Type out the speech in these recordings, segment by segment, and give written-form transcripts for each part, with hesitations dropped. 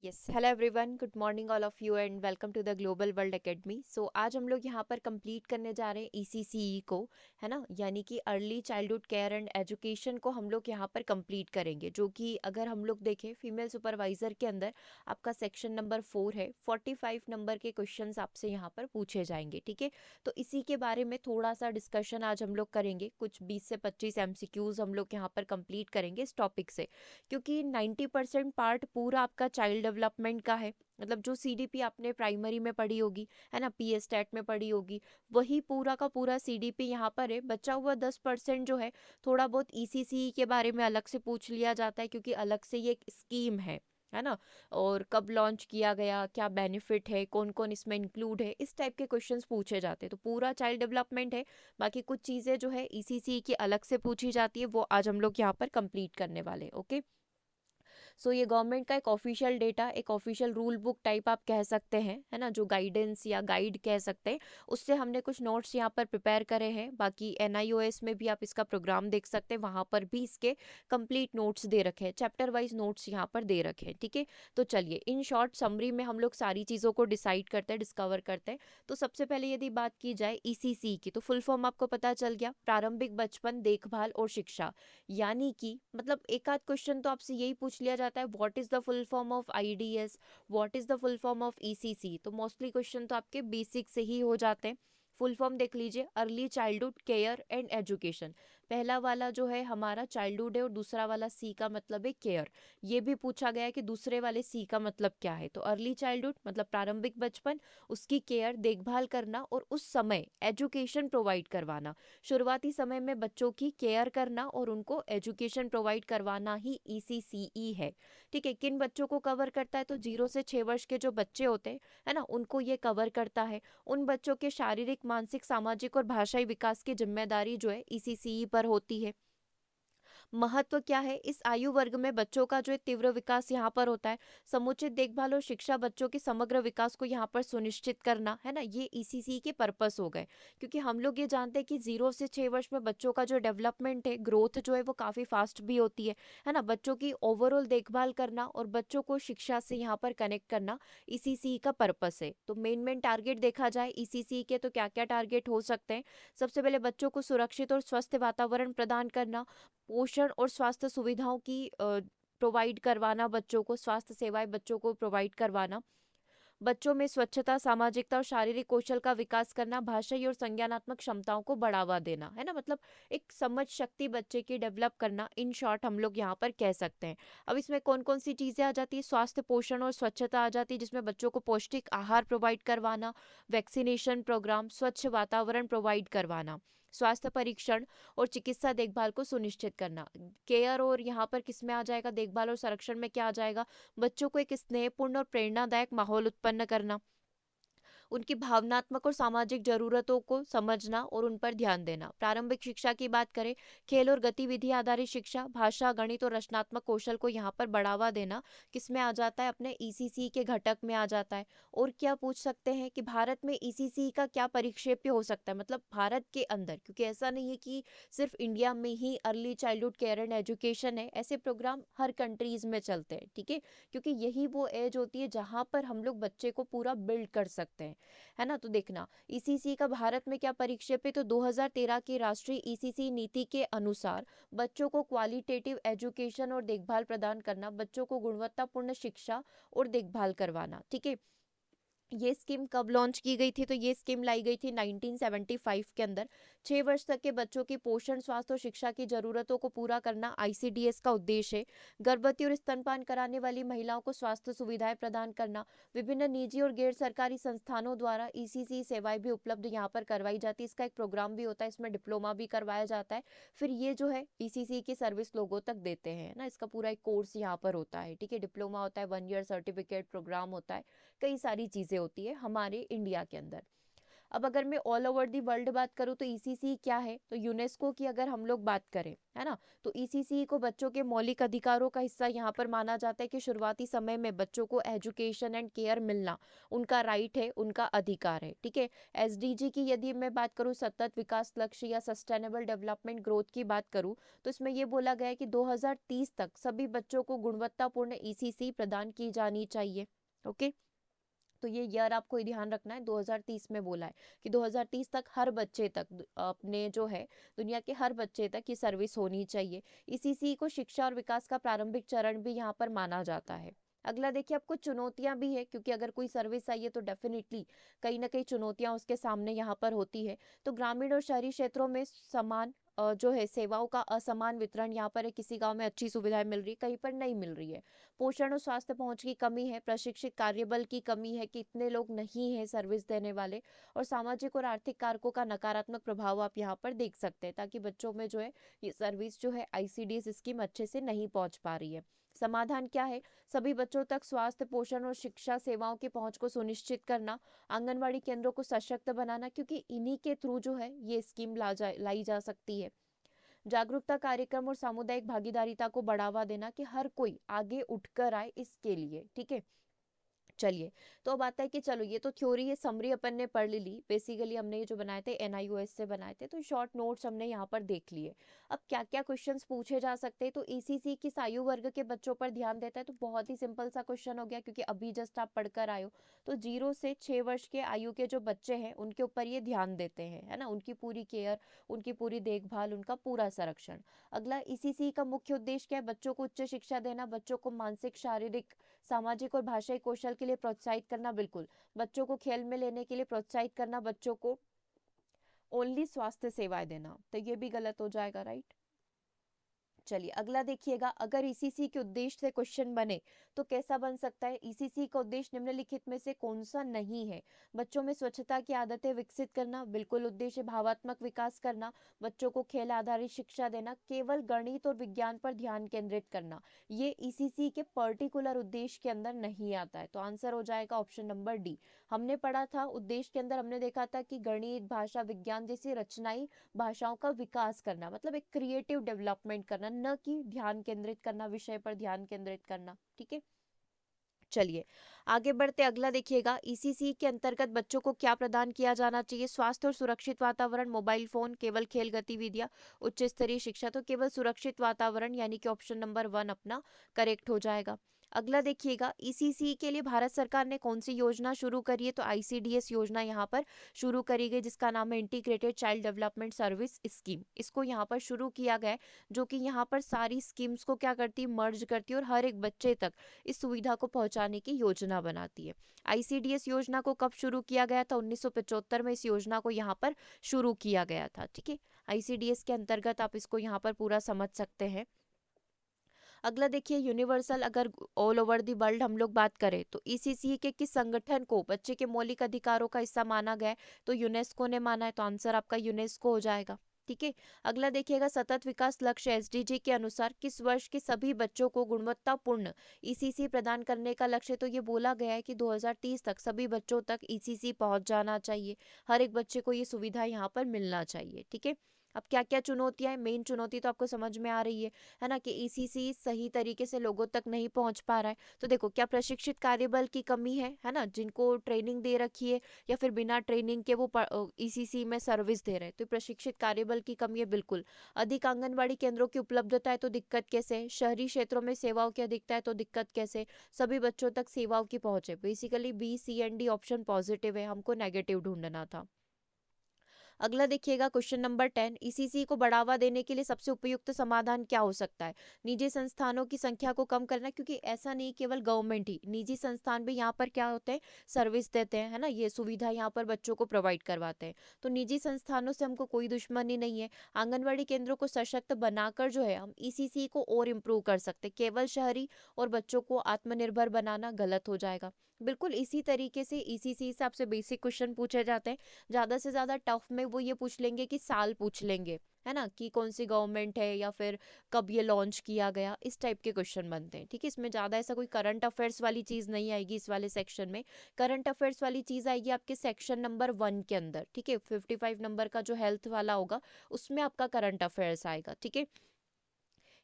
Yes hello everyone, good morning all of you and welcome to the Global World Academy. So आज हम लोग यहाँ पर complete करने जा रहे हैं ईसीसीई को, है ना, यानी कि early childhood care and education को हम लोग यहाँ पर कंप्लीट करेंगे। जो कि अगर हम लोग देखें फीमेल सुपरवाइजर के अंदर आपका सेक्शन नंबर 4 है। 45 नंबर के क्वेश्चन आपसे यहाँ पर पूछे जाएंगे, ठीक है। तो इसी के बारे में थोड़ा सा डिस्कशन आज हम लोग करेंगे। कुछ 20 से 25 एमसीक्यूज हम लोग यहाँ पर कंप्लीट करेंगे इस टॉपिक से, क्योंकि 90% पार्ट पूरा आपका चाइल्ड डेवलपमेंट का है। मतलब जो सीडीपी आपने प्राइमरी में पढ़ी होगी, है ना, पीएस स्टैट में पढ़ी होगी, वही पूरा का पूरा सीडीपी यहाँ पर है। बचा हुआ 10% जो है थोड़ा बहुत ईसीसी के बारे में अलग से पूछ लिया जाता है, क्योंकि अलग से ये एक स्कीम है ना। और कब लॉन्च किया गया, क्या बेनिफिट है, कौन कौन इसमें इंक्लूड है, इस टाइप के क्वेश्चंस पूछे जाते हैं। तो पूरा चाइल्ड डेवलपमेंट है। बाकी कुछ चीज़ें जो है ईसीसी की अलग से पूछी जाती है, वो आज हम लोग यहाँ पर कंप्लीट करने वाले, ओके। सो ये गवर्नमेंट का एक ऑफिशियल डेटा, एक ऑफिशियल रूल बुक टाइप आप कह सकते हैं, है ना, जो गाइडेंस या गाइड कह सकते हैं। उससे हमने कुछ नोट्स यहाँ पर प्रिपेयर करे हैं। बाकी एनआईओएस में भी आप इसका प्रोग्राम देख सकते हैं, वहाँ पर भी इसके कंप्लीट नोट्स दे रखे हैं, चैप्टर वाइज नोट्स यहाँ पर दे रखे हैं, ठीक है। तो चलिए इन शॉर्ट समरी में हम लोग सारी चीज़ों को डिसाइड करते हैं, डिस्कवर करते हैं। तो सबसे पहले यदि बात की जाए ईसीसी की, तो फुल फॉर्म आपको पता चल गया, प्रारंभिक बचपन देखभाल और शिक्षा। यानी कि मतलब एक आध क्वेश्चन तो आपसे यही पूछ लिया जाता है, what is the full form of IDs, what is the full form of ECC. तो मोस्टली क्वेश्चन तो आपके बेसिक से ही हो जाते हैं। फुल फॉर्म देख लीजिए, early childhood care and education. पहला वाला जो है हमारा चाइल्डहुड है और दूसरा वाला सी का मतलब है केयर। ये भी पूछा गया है कि दूसरे वाले सी का मतलब क्या है। तो अर्ली चाइल्डहुड मतलब प्रारंभिक बचपन, उसकी केयर देखभाल करना और उस समय एजुकेशन प्रोवाइड करवाना। शुरुआती समय में बच्चों की केयर करना और उनको एजुकेशन प्रोवाइड करवाना ही ईसीसीई है, ठीक है। किन बच्चों को कवर करता है? तो 0 से 6 वर्ष के जो बच्चे होते हैं, है ना, उनको ये कवर करता है। उन बच्चों के शारीरिक, मानसिक, सामाजिक और भाषाई विकास की जिम्मेदारी जो है ईसीसीई पर होती है। महत्व क्या है? इस आयु वर्ग में बच्चों का जो है तीव्र विकास यहाँ पर होता है। समुचित देखभाल और शिक्षा बच्चों के समग्र विकास को यहाँ पर सुनिश्चित करना, है ना, ये ईसीसी के पर्पस हो गए। क्योंकि हम लोग ये जानते हैं कि 0 से 6 वर्ष में बच्चों का जो डेवलपमेंट है, ग्रोथ जो है वो काफ़ी फास्ट भी होती है ना। बच्चों की ओवरऑल देखभाल करना और बच्चों को शिक्षा से यहाँ पर कनेक्ट करना ईसीसी का पर्पस है। तो मेन टारगेट देखा जाए ईसीसी के, तो क्या क्या टारगेट हो सकते हैं? सबसे पहले बच्चों को सुरक्षित और स्वस्थ वातावरण प्रदान करना, पोषण और स्वास्थ्य सुविधाओं की प्रोवाइड करवाना, बच्चों को स्वास्थ्य सेवाएं बच्चों को प्रोवाइड करवाना, बच्चों में स्वच्छता, सामाजिकता और शारीरिक कौशल का विकास करना, भाषाई और संज्ञानात्मक क्षमताओं को बढ़ावा देना, है ना। मतलब एक समझ शक्ति बच्चे की डेवलप करना, इन शॉर्ट हम लोग यहाँ पर कह सकते हैं। अब इसमें कौन कौन सी चीज़ें आ जाती है? स्वास्थ्य, पोषण और स्वच्छता आ जाती है, जिसमें बच्चों को पौष्टिक आहार प्रोवाइड करवाना, वैक्सीनेशन प्रोग्राम, स्वच्छ वातावरण प्रोवाइड करवाना, स्वास्थ्य परीक्षण और चिकित्सा देखभाल को सुनिश्चित करना। केयर और यहाँ पर किस में आ जाएगा? देखभाल और संरक्षण में क्या आ जाएगा? बच्चों को एक स्नेहपूर्ण और प्रेरणादायक माहौल उत्पन्न करना, उनकी भावनात्मक और सामाजिक जरूरतों को समझना और उन पर ध्यान देना। प्रारंभिक शिक्षा की बात करें, खेल और गतिविधि आधारित शिक्षा, भाषा, गणित और रचनात्मक कौशल को यहाँ पर बढ़ावा देना, किस में आ जाता है? अपने ईसीसी के घटक में आ जाता है। और क्या पूछ सकते हैं कि भारत में ईसीसी का क्या परिक्षेप्य हो सकता है, मतलब भारत के अंदर, क्योंकि ऐसा नहीं है कि सिर्फ इंडिया में ही early childhood care and education है। ऐसे प्रोग्राम हर कंट्रीज में चलते हैं, ठीक है, क्योंकि यही वो एज होती है जहाँ पर हम लोग बच्चे को पूरा बिल्ड कर सकते हैं, है ना। तो देखना ईसीसी का भारत में क्या परिक्षेप है, तो 2013 की राष्ट्रीय ईसीसी नीति के अनुसार बच्चों को क्वालिटेटिव एजुकेशन और देखभाल प्रदान करना, बच्चों को गुणवत्तापूर्ण शिक्षा और देखभाल करवाना, ठीक है। ये स्कीम कब लॉन्च की गई थी? तो ये स्कीम लाई गई थी 1975 के अंदर। 6 वर्ष तक के बच्चों की पोषण, स्वास्थ्य और शिक्षा की जरूरतों को पूरा करना आईसीडीएस का उद्देश्य है। गर्भवती और स्तनपान कराने वाली महिलाओं को स्वास्थ्य सुविधाएं प्रदान करना। विभिन्न निजी और गैर सरकारी संस्थानों द्वारा ईसीसी सेवाएं भी उपलब्ध यहाँ पर करवाई जाती है। इसका एक प्रोग्राम भी होता है, इसमें डिप्लोमा भी करवाया जाता है। फिर ये जो है ईसीसी की सर्विस लोगों तक देते हैं ना। इसका पूरा एक कोर्स यहाँ पर होता है, ठीक है। डिप्लोमा होता है, 1 ईयर सर्टिफिकेट प्रोग्राम होता है, कई सारी चीज़ें होती है हमारे इंडिया के अंदर। अब अगर मैं ऑल ओवर दी वर्ल्ड बात करूँ तो ईसीसी क्या है, तो यूनेस्को की अगर हम लोग बात करें, है ना, तो ईसीसी को बच्चों के मौलिक अधिकारों का हिस्सा यहाँ पर माना जाता है कि शुरुआती समय में बच्चों को एजुकेशन एंड केयर मिलना उनका राइट है, उनका अधिकार है, ठीक है। एसडीजी की यदि मैं बात करूँ, सतत विकास लक्ष्य या सस्टेनेबल डेवलपमेंट ग्रोथ की बात करूँ, तो इसमें ये बोला गया है कि 2030 तक सभी बच्चों को गुणवत्तापूर्ण ईसीसी प्रदान की जानी चाहिए। ओके, तो ये ईयर आपको ध्यान रखना है, 2030 में बोला है कि 2030 तक हर बच्चे तक अपने जो है दुनिया के हर बच्चे तक ये सर्विस होनी चाहिए। ईसीसी को शिक्षा और विकास का प्रारंभिक चरण भी यहाँ पर माना जाता है। अगला देखिए, आपको चुनौतियां भी है, क्योंकि अगर कोई सर्विस आई है तो डेफिनेटली कहीं ना कहीं चुनौतियां उसके सामने यहाँ पर होती है। तो ग्रामीण और शहरी क्षेत्रों में समान जो है सेवाओं का असमान वितरण यहाँ पर है, किसी गांव में अच्छी सुविधाएं मिल रही, कहीं पर नहीं मिल रही है। पोषण और स्वास्थ्य पहुंच की कमी है, प्रशिक्षित कार्यबल की कमी है कि इतने लोग नहीं है सर्विस देने वाले, और सामाजिक और आर्थिक कारकों का नकारात्मक प्रभाव आप यहाँ पर देख सकते हैं, ताकि बच्चों में जो है ये सर्विस जो है आईसीडीएस स्कीम अच्छे से नहीं पहुंच पा रही है। समाधान क्या है, सभी बच्चों तक स्वास्थ्य, पोषण और शिक्षा सेवाओं की पहुंच को सुनिश्चित करना, आंगनवाड़ी केंद्रों को सशक्त बनाना, क्योंकि इन्हीं के थ्रू जो है ये स्कीम लाई जा सकती है। जागरूकता कार्यक्रम और सामुदायिक भागीदारिता को बढ़ावा देना कि हर कोई आगे उठकर आए इसके लिए, ठीक है। चलिए, तो अब आता है कि चलो ये तो थ्योरी है, समरी अपन ने पढ़ ली। बेसिकली हमने ये जो बनाए थे एनआईओएस से बनाए थे, तो शॉर्ट नोट्स हमने यहाँ पर देख लिए। अब क्या क्या क्वेश्चंस पूछे जा सकते हैं, तो ईसीसी किस आयु वर्ग के बच्चों पर ध्यान देता है, तो बहुत ही सिंपल सा क्वेश्चन हो गया, क्योंकि अभी जस्ट आप पढ़कर आए हो। तो 0 से 6 वर्ष के आयु के जो बच्चे हैं उनके ऊपर ये ध्यान देते हैं, है ना, उनकी पूरी केयर, उनकी पूरी देखभाल, उनका पूरा संरक्षण। अगला, ईसीसी का मुख्य उद्देश्य क्या है, बच्चों को उच्च शिक्षा देना, बच्चों को मानसिक, शारीरिक, सामाजिक और भाषाई कौशल के लिए प्रोत्साहित करना, बिल्कुल बच्चों को खेल में लेने के लिए प्रोत्साहित करना, बच्चों को ओनली स्वास्थ्य सेवाएं देना, तो ये भी गलत हो जाएगा, राइट। चलिए अगला देखिएगा, अगर ईसीसी के उद्देश्य से क्वेश्चन बने तो कैसा बन सकता है, ईसीसी का उद्देश्य निम्नलिखित में से कौन सा नहीं है। बच्चों में स्वच्छता की आदतें विकसित करना, बिल्कुल उद्देश्य भावात्मक विकास करना, बच्चों को खेल आधारित शिक्षा देना, केवल गणित और विज्ञान पर ध्यान केंद्रित करना, ये ईसीसी के पर्टिकुलर उद्देश्य के अंदर नहीं आता है। तो आंसर हो जाएगा ऑप्शन नंबर डी। हमने पढ़ा था उद्देश्य के अंदर, हमने देखा था कि गणित, भाषा, विज्ञान जैसी रचनाई भाषाओं का विकास करना, मतलब एक क्रिएटिव डेवलपमेंट करना, न कि ध्यान केंद्रित करना, विषय पर ध्यान केंद्रित करना, ठीक है। चलिए आगे बढ़ते, अगला देखिएगा, ईसीसी के अंतर्गत बच्चों को क्या प्रदान किया जाना चाहिए, स्वास्थ्य और सुरक्षित वातावरण, मोबाइल फोन, केवल खेल गतिविधियां, उच्च स्तरीय शिक्षा, तो केवल सुरक्षित वातावरण, यानी कि ऑप्शन नंबर 1 अपना करेक्ट हो जाएगा। अगला देखिएगा, ईसीसी के लिए भारत सरकार ने कौन सी योजना शुरू करी है, तो आईसीडीएस योजना यहाँ पर शुरू करी गई, जिसका नाम है integrated child development service scheme. इसको यहाँ पर शुरू किया गया है, जो कि यहाँ पर सारी स्कीम्स को क्या करती है, मर्ज करती है, और हर एक बच्चे तक इस सुविधा को पहुंचाने की योजना बनाती है। आईसीडीएस योजना को कब शुरू किया गया था, 1975 में इस योजना को यहाँ पर शुरू किया गया था, ठीक है। आईसीडीएस के अंतर्गत आप इसको यहाँ पर पूरा समझ सकते हैं। अगला देखिए, यूनिवर्सल, अगर ऑल ओवर दी वर्ल्ड हम लोग बात करें तो ईसीसी के किस संगठन को बच्चे के मौलिक अधिकारों का हिस्सा माना गया है, तो यूनेस्को ने माना है, तो आंसर आपका यूनेस्को हो जाएगा, ठीक है। अगला देखिएगा, सतत विकास लक्ष्य एसडीजी के अनुसार किस वर्ष के सभी बच्चों को गुणवत्तापूर्ण ईसीसी प्रदान करने का लक्ष्य, तो ये बोला गया है कि 2030 तक सभी बच्चों तक ईसीसी पहुंच जाना चाहिए, हर एक बच्चे को ये सुविधा यहाँ पर मिलना चाहिए, ठीक है। अब क्या क्या चुनौतियां हैं, मेन चुनौती तो आपको समझ में आ रही है ना, कि ईसीसी सही तरीके से लोगों तक नहीं पहुंच पा रहा है। तो देखो, क्या प्रशिक्षित कार्यबल की कमी है ना, जिनको ट्रेनिंग दे रखी है, या फिर बिना ट्रेनिंग के वो ईसीसी में सर्विस दे रहे हैं, तो प्रशिक्षित कार्यबल की कमी है, बिल्कुल। अधिक आंगनबाड़ी केंद्रों की उपलब्धता है, तो दिक्कत कैसे है, शहरी क्षेत्रों में सेवाओं की अधिकता है, तो दिक्कत कैसे, सभी बच्चों तक सेवाओं की पहुंच है, basically B C and D option positive है, हमको नेगेटिव ढूंढना था। अगला देखिएगा, क्वेश्चन नंबर 10, ईसीसी को बढ़ावा देने के लिए सबसे उपयुक्त समाधान क्या हो सकता है, निजी संस्थानों की संख्या को कम करना, क्योंकि ऐसा नहीं केवल गवर्नमेंट ही, निजी संस्थान भी यहाँ पर क्या होते हैं, सर्विस देते हैं, है ना, ये सुविधा यहाँ पर बच्चों को प्रोवाइड करवाते हैं, तो निजी संस्थानों से हमको कोई दुश्मनी नहीं है। आंगनबाड़ी केंद्रों को सशक्त बनाकर जो है हम ईसीसी को और इम्प्रूव कर सकते हैं, केवल शहरी और बच्चों को आत्मनिर्भर बनाना गलत हो जाएगा। बिल्कुल इसी तरीके से ईसीसी से आपसे बेसिक क्वेश्चन पूछे जाते हैं, ज़्यादा से ज़्यादा टफ में वो ये पूछ लेंगे कि साल पूछ लेंगे, है ना, कि कौन सी गवर्नमेंट है या फिर कब ये लॉन्च किया गया, इस टाइप के क्वेश्चन बनते हैं। ठीक है, इसमें ज़्यादा ऐसा कोई करंट अफेयर्स वाली चीज़ नहीं आएगी इस वाले सेक्शन में। करंट अफेयर्स वाली चीज़ आएगी आपके सेक्शन नंबर 1 के अंदर। ठीक है, 55 नंबर का जो हेल्थ वाला होगा उसमें आपका करंट अफेयर्स आएगा। ठीक है,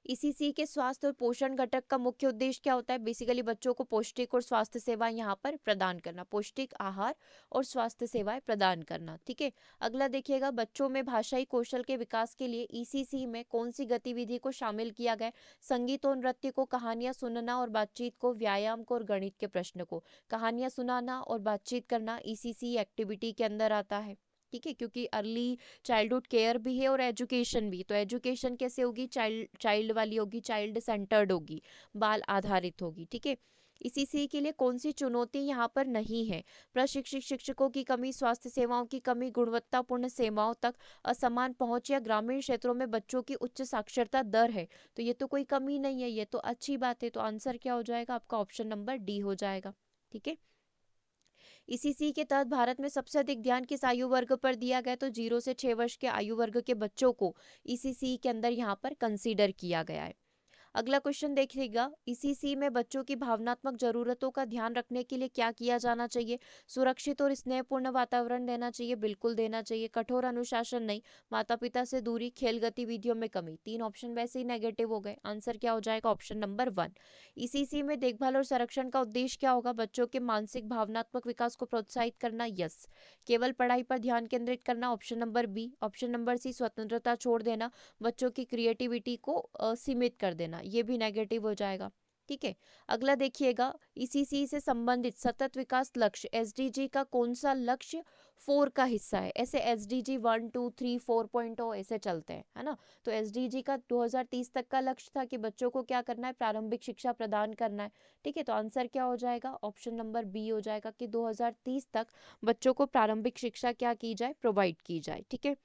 ईसीसी के स्वास्थ्य और पोषण घटक का मुख्य उद्देश्य क्या होता है? बेसिकली बच्चों को पौष्टिक और स्वास्थ्य सेवाएं यहाँ पर प्रदान करना, पौष्टिक आहार और स्वास्थ्य सेवाएं प्रदान करना। ठीक है, अगला देखिएगा, बच्चों में भाषाई कौशल के विकास के लिए ईसीसी में कौन सी गतिविधि को शामिल किया गया? संगीत और नृत्य को, कहानियां सुनना और बातचीत को, व्यायाम को और गणित के प्रश्न को। कहानियां सुनाना और बातचीत करना ईसीसी एक्टिविटी के अंदर आता है। ठीक है, क्योंकि अर्ली चाइल्डहुड केयर भी है और एजुकेशन भी, तो एजुकेशन कैसे होगी? चाइल्ड चाइल्ड वाली होगी, चाइल्ड सेंटर्ड होगी, बाल आधारित होगी। ठीक है, इसी सी के लिए कौन सी चुनौती यहाँ पर नहीं है? प्रशिक्षित शिक्षकों की कमी, स्वास्थ्य सेवाओं की कमी, गुणवत्तापूर्ण सेवाओं तक असमान पहुंच या ग्रामीण क्षेत्रों में बच्चों की उच्च साक्षरता दर है। तो ये तो कोई कमी नहीं है, ये तो अच्छी बात है। तो आंसर क्या हो जाएगा आपका? ऑप्शन नंबर डी हो जाएगा। ठीक है, ईसीसी के तहत भारत में सबसे अधिक ध्यान किस आयु वर्ग पर दिया गया? तो 0 से 6 वर्ष के आयु वर्ग के बच्चों को ईसीसी के अंदर यहाँ पर कंसीडर किया गया है। अगला क्वेश्चन देखिएगा, ईसीसी में बच्चों की भावनात्मक जरूरतों का ध्यान रखने के लिए क्या किया जाना चाहिए? सुरक्षित और स्नेहपूर्ण वातावरण देना चाहिए, बिल्कुल देना चाहिए। कठोर अनुशासन नहीं, माता पिता से दूरी, खेल गतिविधियों में कमी। तीन ऑप्शन वैसे ही नेगेटिव हो गए। आंसर क्या हो जाएगा? Option number 1। ईसीसी में देखभाल और संरक्षण का उद्देश्य क्या होगा? बच्चों के मानसिक भावनात्मक विकास को प्रोत्साहित करना, यस। केवल पढ़ाई पर ध्यान केंद्रित करना, option number B. Option number C, स्वतंत्रता छोड़ देना, बच्चों की क्रिएटिविटी को सीमित कर देना, ये भी नेगेटिव हो जाएगा। ठीक है, अगला देखिएगा, ईसीसी से संबंधित सतत विकास लक्ष्य एसडीजी का कौन सा लक्ष्य 4 का हिस्सा है? ऐसे एसडीजी 1 2 3 4.0 ऐसे चलते हैं, है ना। तो एसडीजी का 2030 तक का लक्ष्य था कि बच्चों को क्या करना है? प्रारंभिक शिक्षा प्रदान करना है। ठीक है, तो आंसर क्या हो जाएगा? ऑप्शन नंबर बी हो जाएगा कि 2030 तक बच्चों को प्रारंभिक शिक्षा क्या की जाए? प्रोवाइड की जाए। ठीक है,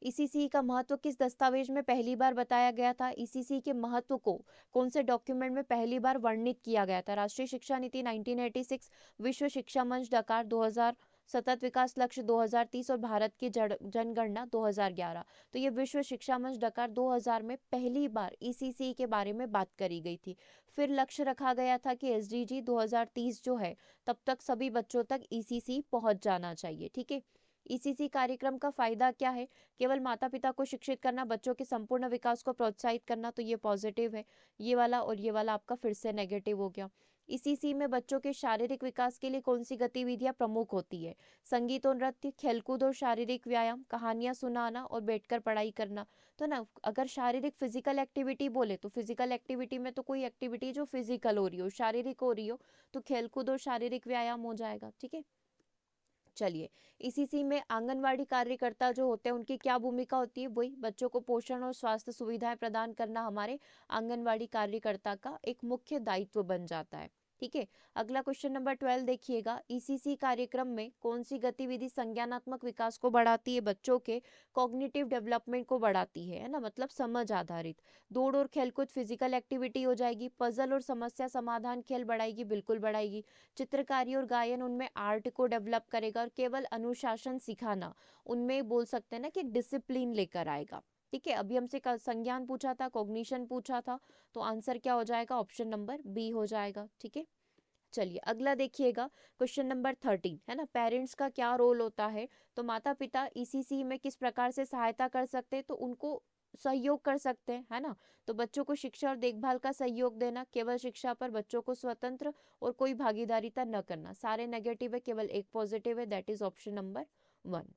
ईसीसी का महत्व किस दस्तावेज में पहली बार बताया गया था? ईसीसी के महत्व को कौन से डॉक्यूमेंट में पहली बार वर्णित किया गया था? राष्ट्रीय शिक्षा नीति 1986, विश्व शिक्षा मंच डकार 2000, सतत विकास लक्ष्य 2030 और भारत की जनगणना 2011। तो ये विश्व शिक्षा मंच डकार 2000 में पहली बार ईसीसी के बारे में बात करी गई थी। फिर लक्ष्य रखा गया था कि एसडीजी 2030 जो है तब तक सभी बच्चों तक ईसीसी पहुंच जाना चाहिए। ठीक है, ईसीसी कार्यक्रम का फायदा क्या है? केवल माता पिता को शिक्षित करना, बच्चों के संपूर्ण विकास को प्रोत्साहित करना, तो ये पॉजिटिव है। ये वाला और ये वाला आपका फिर से नेगेटिव हो गया। ईसीसी में बच्चों के शारीरिक विकास के लिए कौन सी गतिविधियां प्रमुख होती है? संगीत और नृत्य, खेलकूद और शारीरिक व्यायाम, कहानियां सुनाना और बैठकर पढ़ाई करना। तो ना, अगर शारीरिक फिजिकल एक्टिविटी बोले तो फिजिकल एक्टिविटी में तो कोई एक्टिविटी जो फिजिकल हो रही हो, शारीरिक हो रही हो, तो खेलकूद और शारीरिक व्यायाम हो जाएगा। ठीक है, चलिए, इसी में आंगनवाड़ी कार्यकर्ता जो होते हैं उनकी क्या भूमिका होती है? वही बच्चों को पोषण और स्वास्थ्य सुविधाएं प्रदान करना हमारे आंगनवाड़ी कार्यकर्ता का एक मुख्य दायित्व बन जाता है। ठीक है, अगला क्वेश्चन नंबर 12 देखिएगा, ईसीसी कार्यक्रम में कौन सी गतिविधि संज्ञानात्मक विकास को बढ़ाती है? बच्चों के कॉग्निटिव डेवलपमेंट को बढ़ाती है ना, मतलब समझ आधारित। दौड़ और खेलकूद फिजिकल एक्टिविटी हो जाएगी। पजल और समस्या समाधान खेल बढ़ाएगी, बिल्कुल बढ़ाएगी। चित्रकारी और गायन उनमें आर्ट को डेवलप करेगा। और केवल अनुशासन सिखाना उनमें बोल सकते हैं ना कि डिसिप्लिन लेकर आएगा। ठीक है, अभी हमसे संज्ञान पूछा था, कॉग्निशन पूछा था, तो आंसर क्या हो जाएगा? ऑप्शन नंबर बी हो जाएगा। ठीक है, चलिए अगला देखिएगा, क्वेश्चन नंबर 13 है ना, पेरेंट्स का क्या रोल होता है? तो माता पिता ईसीसी में किस प्रकार से सहायता कर सकते हैं? तो उनको सहयोग कर सकते हैं, है ना। तो बच्चों को शिक्षा और देखभाल का सहयोग देना, केवल शिक्षा पर बच्चों को स्वतंत्र और कोई भागीदारिता न करना, सारे नेगेटिव है, केवल एक पॉजिटिव है, दैट इज ऑप्शन नंबर 1।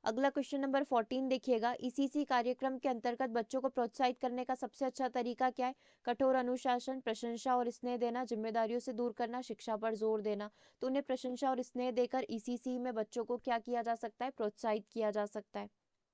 अगला क्वेश्चन नंबर 14 देखिएगा, ईसीसी कार्यक्रम के अंतर्गत बच्चों को प्रोत्साहित करने का सबसे अच्छा तरीका क्या है? कठोर अनुशासन, प्रशंसा और स्नेह देना, जिम्मेदारियों से दूर करना, शिक्षा पर जोर देना। तो उन्हें प्रशंसा और स्नेह देकर ईसीसी में बच्चों को क्या किया जा सकता है? प्रोत्साहित किया जा सकता है।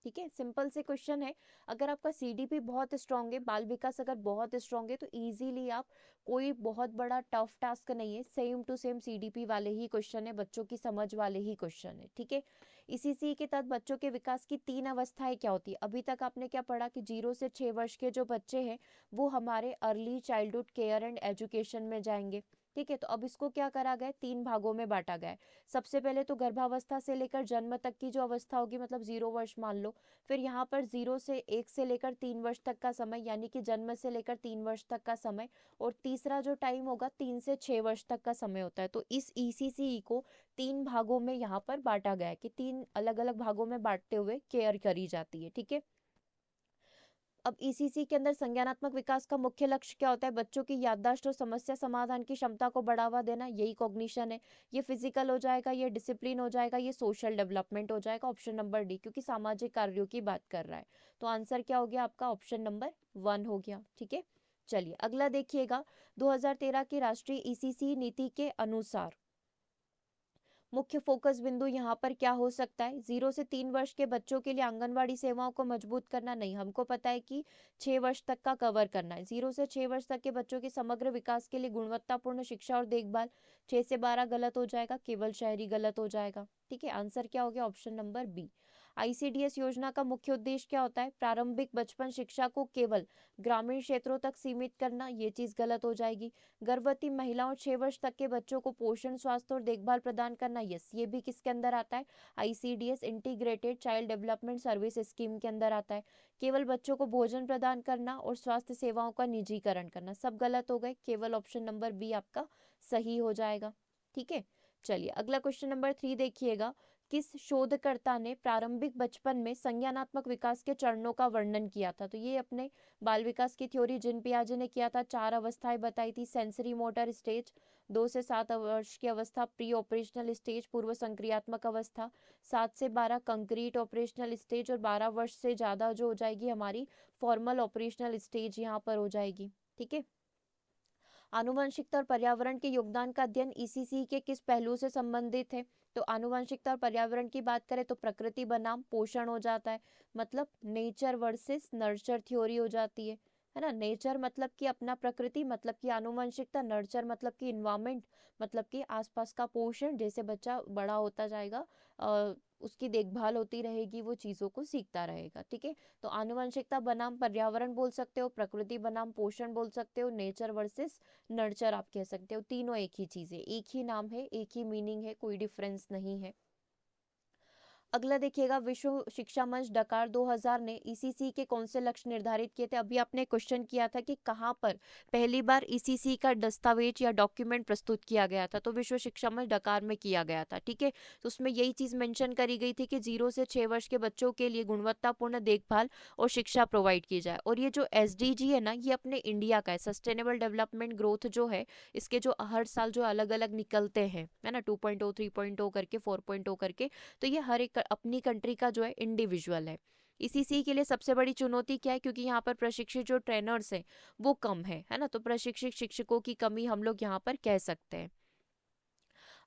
ठीक है, सिंपल से क्वेश्चन है। अगर आपका सीडीपी बहुत स्ट्रांग है, बाल विकास अगर बहुत स्ट्रांग है, तो इजीली आप, कोई बहुत बड़ा टफ टास्क नहीं है, सेम टू सेम सीडीपी वाले ही क्वेश्चन है, बच्चों की समझ वाले ही क्वेश्चन है। ठीक है, इसी के तहत बच्चों के विकास की 3 अवस्थाएं क्या होती है? अभी तक आपने क्या पढ़ा कि 0 से 6 वर्ष के जो बच्चे हैं वो हमारे early childhood care and education में जाएंगे। ठीक है। तो अब इसको क्या करा गया, 3 भागों में बांटा गया है। सबसे पहले तो गर्भावस्था से लेकर जन्म तक की जो अवस्था होगी, मतलब 0 वर्ष मान लो, फिर यहाँ पर 0 से 1 से लेकर 3 वर्ष तक का समय, यानी कि जन्म से लेकर 3 वर्ष तक का समय, और तीसरा जो टाइम होगा 3 से 6 वर्ष तक का समय होता है। तो इस ईसीसीई को 3 भागों में यहाँ पर बांटा गया है कि 3 अलग अलग भागों में बांटते हुए केयर करी जाती है। ठीक है। अब ईसीसी के अंदर संज्ञानात्मक विकास का मुख्य लक्ष्य क्या होता है, बच्चों की याददाश्त और समस्या समाधान की क्षमता को बढ़ावा देना, यही कॉग्निशन है। ये फिजिकल हो जाएगा, ये डिसिप्लिन हो जाएगा, ये सोशल डेवलपमेंट हो जाएगा, ऑप्शन नंबर डी, क्योंकि सामाजिक कार्यों की बात कर रहा है। तो आंसर क्या हो गया आपका, ऑप्शन नंबर 1 हो गया। ठीक है। चलिए अगला देखिएगा, 2013 की राष्ट्रीय ईसीसी नीति के अनुसार मुख्य फोकस बिंदु यहाँ पर क्या हो सकता है, 0 से 3 वर्ष के बच्चों के लिए आंगनवाड़ी सेवाओं को मजबूत करना, नहीं, हमको पता है कि 6 वर्ष तक का कवर करना है। 0 से 6 वर्ष तक के बच्चों के समग्र विकास के लिए गुणवत्तापूर्ण शिक्षा और देखभाल, 6 से 12 गलत हो जाएगा, केवल शहरी गलत हो जाएगा। ठीक है। आंसर क्या हो गया, ऑप्शन नंबर बी। आईसीडीएस योजना का मुख्य उद्देश्य क्या होता है, प्रारंभिक बचपन शिक्षा को केवल ग्रामीण क्षेत्रों तक सीमित करना, ये चीज गलत हो जाएगी। गर्भवती महिलाओं 6 वर्ष तक के बच्चों को पोषण, स्वास्थ्य और देखभाल प्रदान करना, यस, ये भी किसके अंदर आता है, ICDS integrated child development service scheme के अंदर आता है। केवल बच्चों को भोजन प्रदान करना और स्वास्थ्य सेवाओं का निजीकरण करना, सब गलत हो गए, केवल ऑप्शन नंबर बी आपका सही हो जाएगा। ठीक है। चलिए अगला क्वेश्चन नंबर 3 देखिएगा, किस शोधकर्ता ने प्रारंभिक बचपन में संज्ञानात्मक विकास के चरणों का वर्णन किया था, तो ये अपने बाल विकास की थ्योरी जिन पियाजे ने किया था, 4 अवस्थाएं बताई थी, सेंसरी मोटर स्टेज, 2 से 7 वर्ष की अवस्था प्री ऑपरेशनल स्टेज पूर्व संक्रियात्मक अवस्था, 7 से 12 कंक्रीट ऑपरेशनल स्टेज, और 12 वर्ष से ज़्यादा जो हो जाएगी हमारी फॉर्मल ऑपरेशनल स्टेज यहाँ पर हो जाएगी। ठीक है। आनुवंशिकता और पर्यावरण के योगदान का अध्ययन ईसीसी के किस पहलू से संबंधित है, तो आनुवंशिकता और पर्यावरण की बात करें तो प्रकृति बनाम पोषण हो जाता है, मतलब नेचर वर्सेस नर्चर थ्योरी हो जाती है ना। नेचर मतलब कि अपना प्रकृति, मतलब कि आनुवंशिकता, नर्चर मतलब कि इन्वायरमेंट, मतलब कि आसपास का पोषण, जैसे बच्चा बड़ा होता जाएगा उसकी देखभाल होती रहेगी, वो चीज़ों को सीखता रहेगा। ठीक है। तो आनुवंशिकता बनाम पर्यावरण बोल सकते हो, प्रकृति बनाम पोषण बोल सकते हो, नेचर वर्सेस नर्चर आप कह सकते हो, तीनों एक ही चीज़ है, एक ही नाम है, एक ही मीनिंग है, कोई डिफरेंस नहीं है। अगला देखिएगा, विश्व शिक्षा मंच डकार 2000 ने ईसीसी के कौन से लक्ष्य निर्धारित किए थे, अभी आपने क्वेश्चन किया था कि कहाँ पर पहली बार ईसीसी का दस्तावेज या डॉक्यूमेंट प्रस्तुत किया गया था, तो विश्व शिक्षा मंच डकार में किया गया था। ठीक है। तो उसमें यही चीज मेंशन करी गई थी कि 0 से 6 वर्ष के बच्चों के लिए गुणवत्तापूर्ण देखभाल और शिक्षा प्रोवाइड की जाए। और ये जो एसडीजी है ना, ये अपने इंडिया का है, सस्टेनेबल डेवलपमेंट ग्रोथ जो है, इसके जो हर साल जो अलग अलग निकलते हैं, है ना, 2.0 3.0 करके 4.0 करके, तो ये हर एक अपनी कंट्री का जो है इंडिविजुअल है। इसी के लिए सबसे बड़ी चुनौती क्या है, क्योंकि यहाँ पर प्रशिक्षित जो ट्रेनर्स हैं वो कम है ना, तो प्रशिक्षित शिक्षकों की कमी हम लोग यहाँ पर कह सकते हैं।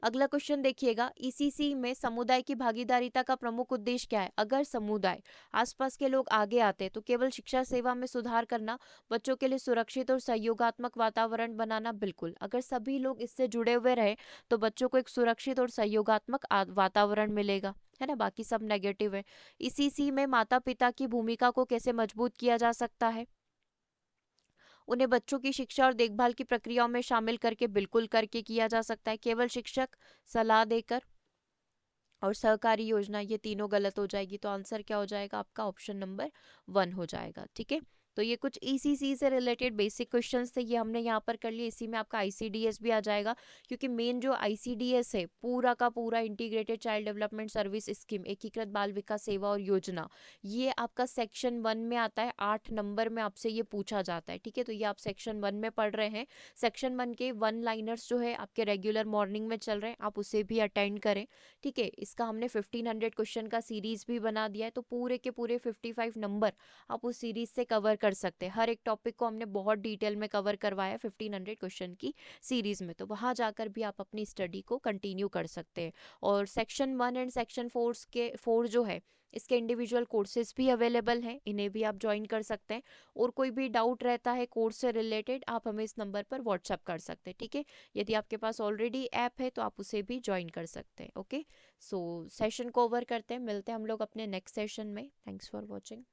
अगला क्वेश्चन देखिएगा, ईसीसी में समुदाय की भागीदारिता का प्रमुख उद्देश्य क्या है, अगर समुदाय आसपास के लोग आगे आते तो केवल शिक्षा सेवा में सुधार करना, बच्चों के लिए सुरक्षित और सहयोगात्मक वातावरण बनाना, बिल्कुल, अगर सभी लोग इससे जुड़े हुए रहे तो बच्चों को एक सुरक्षित और सहयोगात्मक वातावरण मिलेगा, है ना, बाकी सब नेगेटिव है। ईसीसी में माता पिता की भूमिका को कैसे मजबूत किया जा सकता है, उन्हें बच्चों की शिक्षा और देखभाल की प्रक्रियाओं में शामिल करके, बिल्कुल करके किया जा सकता है, केवल शिक्षक सलाह देकर और सहकारी योजना, ये तीनों गलत हो जाएगी, तो आंसर क्या हो जाएगा आपका, ऑप्शन नंबर 1 हो जाएगा। ठीक है। तो ये कुछ ईसीसी से रिलेटेड बेसिक क्वेश्चंस थे, ये हमने यहाँ पर कर लिए। इसी में आपका आईसीडीएस भी आ जाएगा, क्योंकि मेन जो आईसीडीएस है पूरा का पूरा integrated child development service scheme, एकीकृत बाल विकास सेवा और योजना, ये आपका सेक्शन 1 में आता है, 8 नंबर में आपसे ये पूछा जाता है। ठीक है। तो ये आप सेक्शन 1 में पढ़ रहे हैं, सेक्शन 1 के 1 लाइनर्स जो है आपके रेगुलर मॉर्निंग में चल रहे हैं, आप उसे भी अटेंड करें। ठीक है। इसका हमने 1500 क्वेश्चन का सीरीज भी बना दिया है, तो पूरे के पूरे 55 नंबर आप उस सीरीज से कवर कर सकते हैं। हर एक टॉपिक को हमने बहुत डिटेल में कवर करवाया 1500 क्वेश्चन की सीरीज में, तो वहां जाकर भी आप अपनी स्टडी को कंटिन्यू कर सकते हैं। और सेक्शन 1 एंड सेक्शन 4 के 4 जो है, इसके इंडिविजुअल कोर्सेज भी अवेलेबल हैं, इन्हें भी आप ज्वाइन कर सकते हैं। और कोई भी डाउट रहता है कोर्स से रिलेटेड, आप हमें इस नंबर पर व्हाट्सअप कर सकते हैं। ठीक है। यदि आपके पास ऑलरेडी ऐप है तो आप उसे भी ज्वाइन कर सकते हैं। ओके, सो सेशन को ओवर करते हैं, मिलते हैं हम लोग अपने नेक्स्ट सेशन में। Thanks for watching.